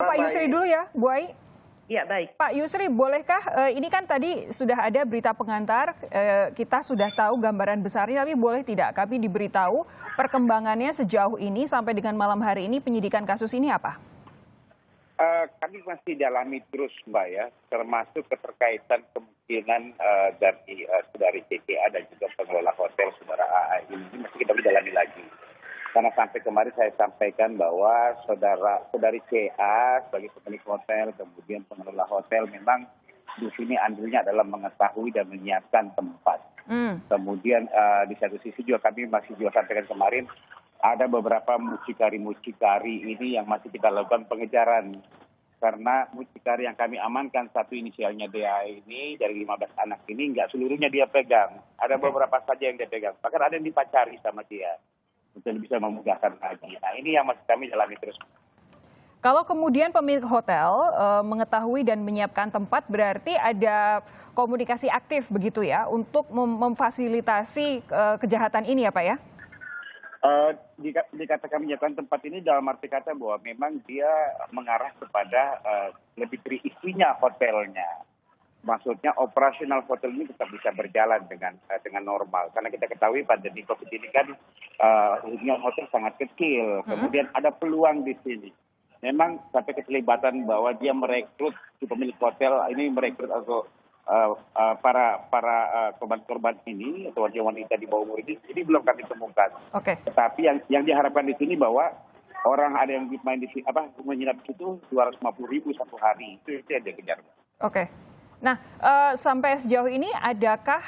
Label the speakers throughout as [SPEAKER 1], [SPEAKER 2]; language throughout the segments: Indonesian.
[SPEAKER 1] Pak Yusri dulu ya, Bu Ai.
[SPEAKER 2] Ya, baik.
[SPEAKER 1] Pak Yusri, bolehkah, ini kan tadi sudah ada berita pengantar, kita sudah tahu gambaran besarnya, tapi boleh tidak kami diberitahu perkembangannya sejauh ini sampai dengan malam hari ini penyidikan kasus ini apa?
[SPEAKER 3] Kami masih dalami terus, Mbak ya, termasuk keterkaitan kemungkinan dari saudari CCA dan juga pengelola hotel saudara AA ini masih kita dalami lagi. Karena sampai kemarin saya sampaikan bahwa saudari CA sebagai pemilik hotel, kemudian pengelola hotel memang di sini andilnya adalah mengetahui dan menyiapkan tempat. Kemudian di satu sisi juga kami masih juga sampaikan kemarin, ada beberapa mucikari ini yang masih kita lakukan pengejaran. Karena mucikari yang kami amankan, satu inisialnya DA ini, dari 15 anak ini, nggak seluruhnya dia pegang. Ada beberapa saja yang dia pegang. Bahkan ada yang dipacari sama dia. Untuk bisa memudahkan lagi. Nah, ini yang masih kami dalami terus.
[SPEAKER 1] Kalau kemudian pemilik hotel mengetahui dan menyiapkan tempat, berarti ada komunikasi aktif begitu ya untuk memfasilitasi kejahatan ini ya Pak ya?
[SPEAKER 3] Dikatakan menyiapkan tempat ini dalam arti kata bahwa memang dia mengarah kepada lebih teriisinya hotelnya. Maksudnya operasional hotel ini tetap bisa berjalan dengan normal. Karena kita ketahui pandemi COVID ini kan hunian hotel sangat kecil. Kemudian ada peluang di sini. Memang sampai keterlibatan bahwa dia merekrut si pemilik hotel ini merekrut atau para korban-korban ini atau wanita di bawah umur ini belum kami temukan. Tetapi yang diharapkan di sini bahwa orang ada yang main di sini menginap di situ 250.000 satu hari. Itu yang dia kejar.
[SPEAKER 1] Nah, sampai sejauh ini adakah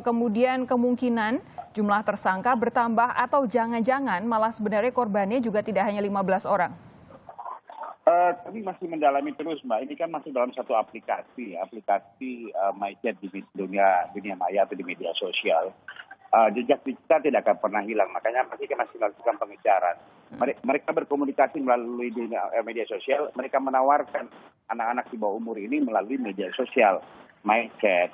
[SPEAKER 1] kemudian kemungkinan jumlah tersangka bertambah atau jangan-jangan malah sebenarnya korbannya juga tidak hanya 15 orang?
[SPEAKER 3] Kami masih mendalami terus, Mbak. Ini kan masih dalam satu aplikasi MyChat di dunia maya atau di media sosial. Jejak digital tidak akan pernah hilang, makanya masih melakukan pengejaran. Mereka berkomunikasi melalui media sosial, mereka menawarkan anak-anak di bawah umur ini melalui media sosial, MyChat.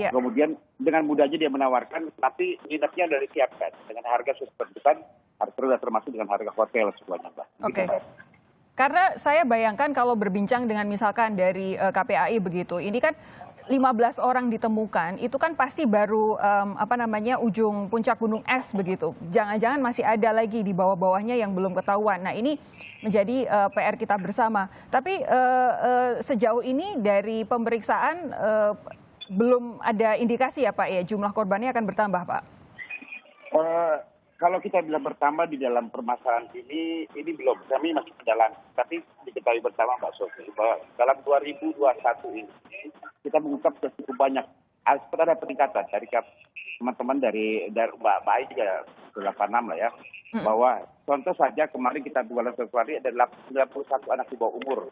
[SPEAKER 3] Kemudian dengan mudahnya dia menawarkan, tapi nginepnya sudah disiapkan dengan harga sesuai ketentuan, harga termasuk dengan harga hotel semuanya, Mbak.
[SPEAKER 1] Karena saya bayangkan kalau berbincang dengan misalkan dari KPAI begitu, ini kan 15 orang ditemukan, itu kan pasti baru ujung puncak gunung es begitu. Jangan-jangan masih ada lagi di bawah-bawahnya yang belum ketahuan. Nah, ini menjadi PR kita bersama. Tapi sejauh ini dari pemeriksaan belum ada indikasi ya Pak ya jumlah korbannya akan bertambah Pak?
[SPEAKER 3] Kalau kita bilang bertambah di dalam permasalahan ini belum. Kami masih berjalan. Tapi diketahui bersama Mbak Sofi bahwa dalam 2021 ini kita mengungkap cukup banyak. Ada peningkatan dari teman-teman dari Mbak Ai juga 86 lah ya. Bahwa contoh saja kemarin kita bulan Februari ada 91 anak di bawah umur.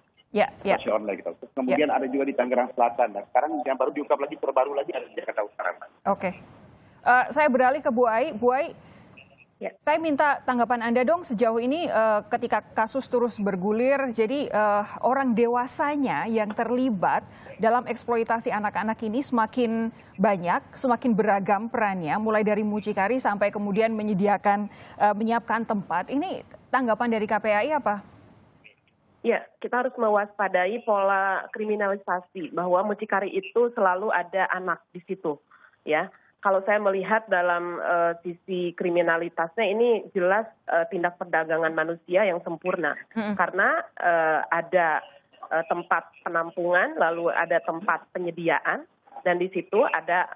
[SPEAKER 3] Masih online gitu. Kemudian ada juga di Tangerang Selatan. Dan sekarang yang baru diungkap lagi, terbaru lagi ada di Jakarta Utara.
[SPEAKER 1] Saya beralih ke Bu Ai. Bu Ai, saya minta tanggapan Anda dong sejauh ini ketika kasus terus bergulir, jadi orang dewasanya yang terlibat dalam eksploitasi anak-anak ini semakin banyak, semakin beragam perannya, mulai dari mucikari sampai kemudian menyiapkan tempat. Ini tanggapan dari KPAI apa?
[SPEAKER 2] Ya, kita harus mewaspadai pola kriminalisasi bahwa mucikari itu selalu ada anak di situ, ya. Kalau saya melihat dalam sisi kriminalitasnya ini jelas tindak perdagangan manusia yang sempurna. Karena ada tempat penampungan, lalu ada tempat penyediaan, dan di situ ada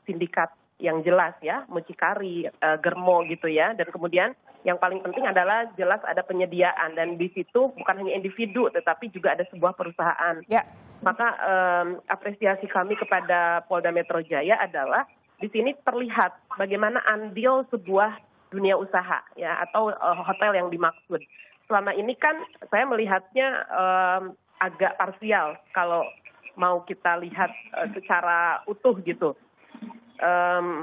[SPEAKER 2] sindikat yang jelas ya, mucikari, germo gitu ya. Dan kemudian yang paling penting adalah jelas ada penyediaan, dan di situ bukan hanya individu tetapi juga ada sebuah perusahaan. Maka apresiasi kami kepada Polda Metro Jaya adalah di sini terlihat bagaimana andil sebuah dunia usaha ya atau hotel yang dimaksud. Selama ini kan saya melihatnya agak parsial kalau mau kita lihat secara utuh gitu.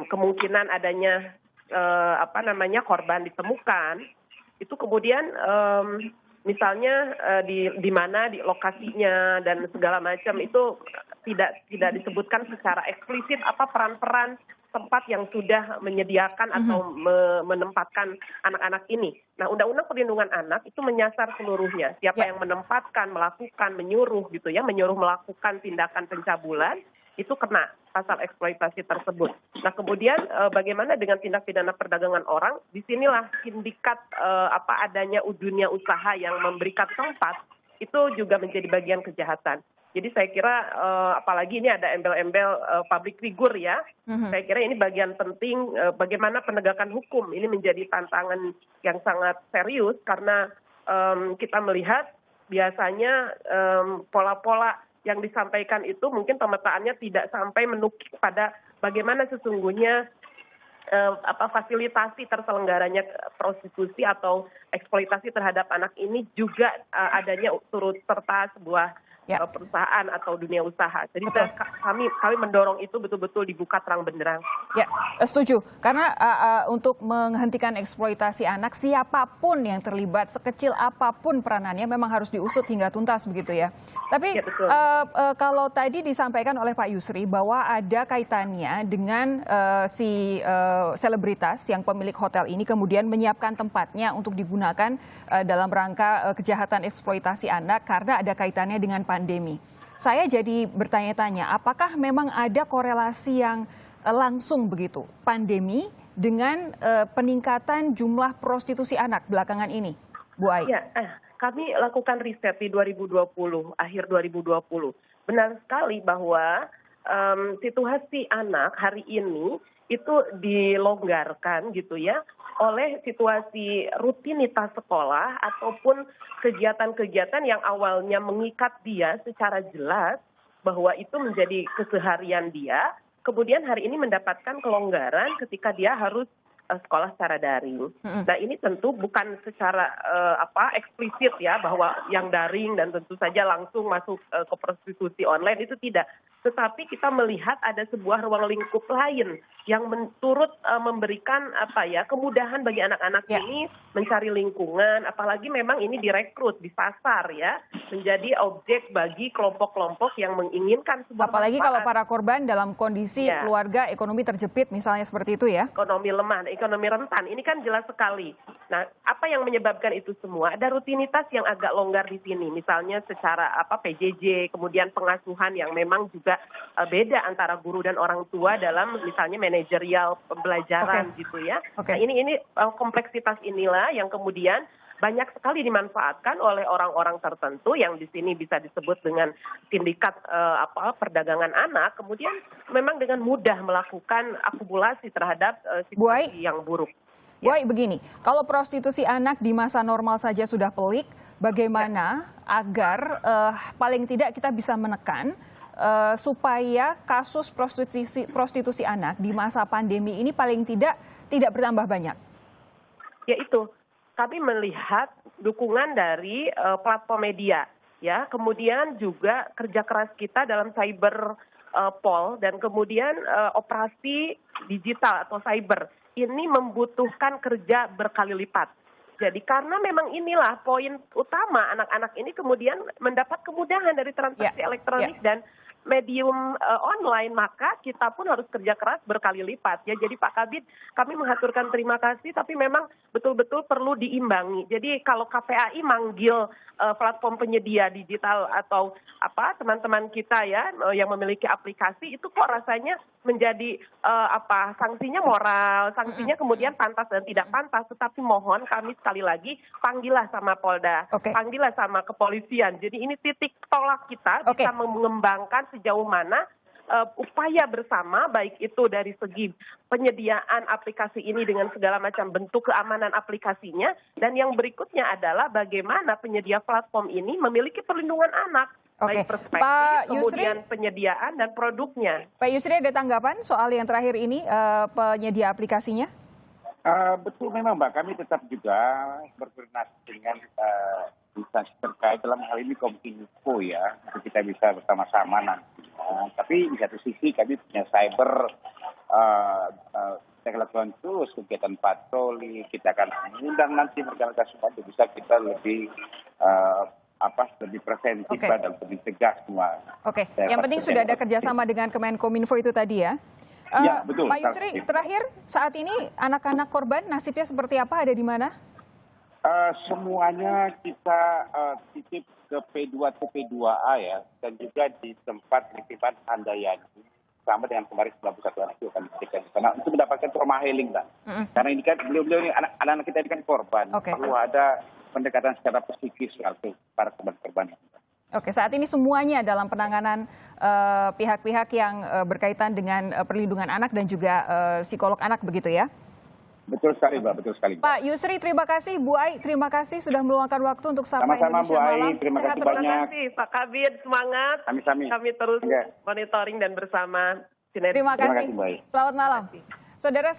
[SPEAKER 2] Kemungkinan adanya korban ditemukan itu kemudian misalnya di mana di lokasinya dan segala macam itu tidak disebutkan secara eksplisit apa peran-peran tempat yang sudah menyediakan atau menempatkan anak-anak ini. Nah, Undang-Undang Perlindungan Anak itu menyasar seluruhnya. Siapa yang menempatkan, melakukan, menyuruh gitu ya, menyuruh melakukan tindakan pencabulan, itu kena pasal eksploitasi tersebut. Nah, kemudian bagaimana dengan tindak pidana perdagangan orang? Disinilah sindikat adanya dunia usaha yang memberikan tempat itu juga menjadi bagian kejahatan. Jadi saya kira apalagi ini ada embel-embel public figure ya, saya kira ini bagian penting bagaimana penegakan hukum ini menjadi tantangan yang sangat serius karena kita melihat biasanya pola-pola yang disampaikan itu mungkin pemetaannya tidak sampai menukik pada bagaimana sesungguhnya fasilitasi terselenggaranya prostitusi atau eksploitasi terhadap anak ini juga adanya turut serta sebuah perusahaan atau dunia usaha. Jadi kami mendorong itu betul-betul dibuka terang benderang.
[SPEAKER 1] Ya, setuju. Karena untuk menghentikan eksploitasi anak, siapapun yang terlibat, sekecil apapun peranannya, memang harus diusut hingga tuntas begitu ya. Tapi kalau tadi disampaikan oleh Pak Yusri bahwa ada kaitannya dengan si selebritas yang pemilik hotel ini kemudian menyiapkan tempatnya untuk digunakan dalam rangka kejahatan eksploitasi anak karena ada kaitannya dengan pandemi. Saya jadi bertanya-tanya, apakah memang ada korelasi yang langsung begitu pandemi dengan peningkatan jumlah prostitusi anak belakangan ini, Bu Ai?
[SPEAKER 2] Ya, kami lakukan riset di 2020, akhir 2020. Benar sekali bahwa situasi anak hari ini itu dilonggarkan gitu ya oleh situasi rutinitas sekolah ataupun kegiatan-kegiatan yang awalnya mengikat dia secara jelas bahwa itu menjadi keseharian dia, kemudian hari ini mendapatkan kelonggaran ketika dia harus sekolah secara daring. Nah, ini tentu bukan secara eksplisit ya bahwa yang daring dan tentu saja langsung masuk ke prostitusi online, itu tidak. Tetapi kita melihat ada sebuah ruang lingkup lain yang turut memberikan kemudahan bagi anak-anak ini mencari lingkungan, apalagi memang ini direkrut, disasar ya, menjadi objek bagi kelompok-kelompok yang menginginkan sebuah
[SPEAKER 1] apalagi kalau para korban dalam kondisi keluarga ekonomi terjepit misalnya seperti itu ya.
[SPEAKER 2] Ekonomi lemah, ekonomi rentan, ini kan jelas sekali. Nah, apa yang menyebabkan itu semua? Ada rutinitas yang agak longgar di sini, misalnya secara PJJ, kemudian pengasuhan yang memang juga beda antara guru dan orang tua dalam misalnya manajerial pembelajaran gitu ya. Nah, ini kompleksitas inilah yang kemudian banyak sekali dimanfaatkan oleh orang-orang tertentu yang di sini bisa disebut dengan sindikat perdagangan anak, kemudian memang dengan mudah melakukan akumulasi terhadap situasi yang buruk.
[SPEAKER 1] Bu Ai, begini, kalau prostitusi anak di masa normal saja sudah pelik, bagaimana agar paling tidak kita bisa menekan supaya kasus prostitusi anak di masa pandemi ini paling tidak bertambah banyak?
[SPEAKER 2] Yaitu kami melihat dukungan dari platform media, ya, kemudian juga kerja keras kita dalam cyber pol dan kemudian operasi digital atau cyber ini membutuhkan kerja berkali lipat. Jadi karena memang inilah poin utama anak-anak ini kemudian mendapat kemudahan dari transaksi elektronik dan medium online, maka kita pun harus kerja keras berkali lipat ya. Jadi Pak Kabid, kami mengaturkan terima kasih, tapi memang betul-betul perlu diimbangi. Jadi kalau KPAI manggil platform penyedia digital atau teman-teman kita ya yang memiliki aplikasi, itu kok rasanya menjadi sanksinya moral, sanksinya kemudian pantas dan tidak pantas. Tetapi mohon kami sekali lagi panggillah sama Polda, panggillah sama kepolisian. Jadi ini titik tolak kita bisa mengembangkan sejauh mana upaya bersama, baik itu dari segi penyediaan aplikasi ini dengan segala macam bentuk keamanan aplikasinya, dan yang berikutnya adalah bagaimana penyedia platform ini memiliki perlindungan anak, baik perspektif, kemudian penyediaan dan produknya.
[SPEAKER 1] Pak Yusri, ada tanggapan soal yang terakhir ini, penyedia aplikasinya?
[SPEAKER 3] Betul memang Mbak, kami tetap juga berkoordinasi dengan instansi terkait dalam hal ini Kominfo ya, kita bisa bersama-sama nanti. Tapi di satu sisi kami punya cyber, kita lakukan terus kegiatan patroli, kita akan mengundang nanti mereka supaya bisa kita lebih lebih preventif dan lebih tegas semua.
[SPEAKER 1] Yang penting sudah ada kerjasama dengan Kemenkominfo itu tadi ya.
[SPEAKER 3] Ya, betul.
[SPEAKER 1] Pak Yusri, terakhir saat ini anak-anak korban nasibnya seperti apa, ada di mana?
[SPEAKER 3] Semuanya kita titip ke P2 atau P2A ya, dan juga di tempat penitipan Handayani sama dengan kemarin 91 anak itu kami berikan di sana untuk mendapatkan trauma healing, Mbak. Karena ini kan beliau ini anak-anak kita ini kan korban, perlu ada pendekatan secara psikis untuk para korban-korban.
[SPEAKER 1] Oke, saat ini semuanya dalam penanganan pihak-pihak yang berkaitan dengan perlindungan anak dan juga psikolog anak begitu ya?
[SPEAKER 3] Betul sekali, Mbak. Betul sekali.
[SPEAKER 1] Pak Yusri, terima kasih. Bu Ai, terima kasih sudah meluangkan waktu untuk Sapa
[SPEAKER 3] Sama-sama,
[SPEAKER 1] Indonesia
[SPEAKER 3] Bu Ai.
[SPEAKER 1] Malam.
[SPEAKER 3] Terima kasih banyak.
[SPEAKER 2] Terima kasih, Pak Kabir. Semangat. Kami terus monitoring dan bersama sinergi.
[SPEAKER 1] Terima kasih.
[SPEAKER 3] Bu Ai.
[SPEAKER 1] Selamat malam. Saudara.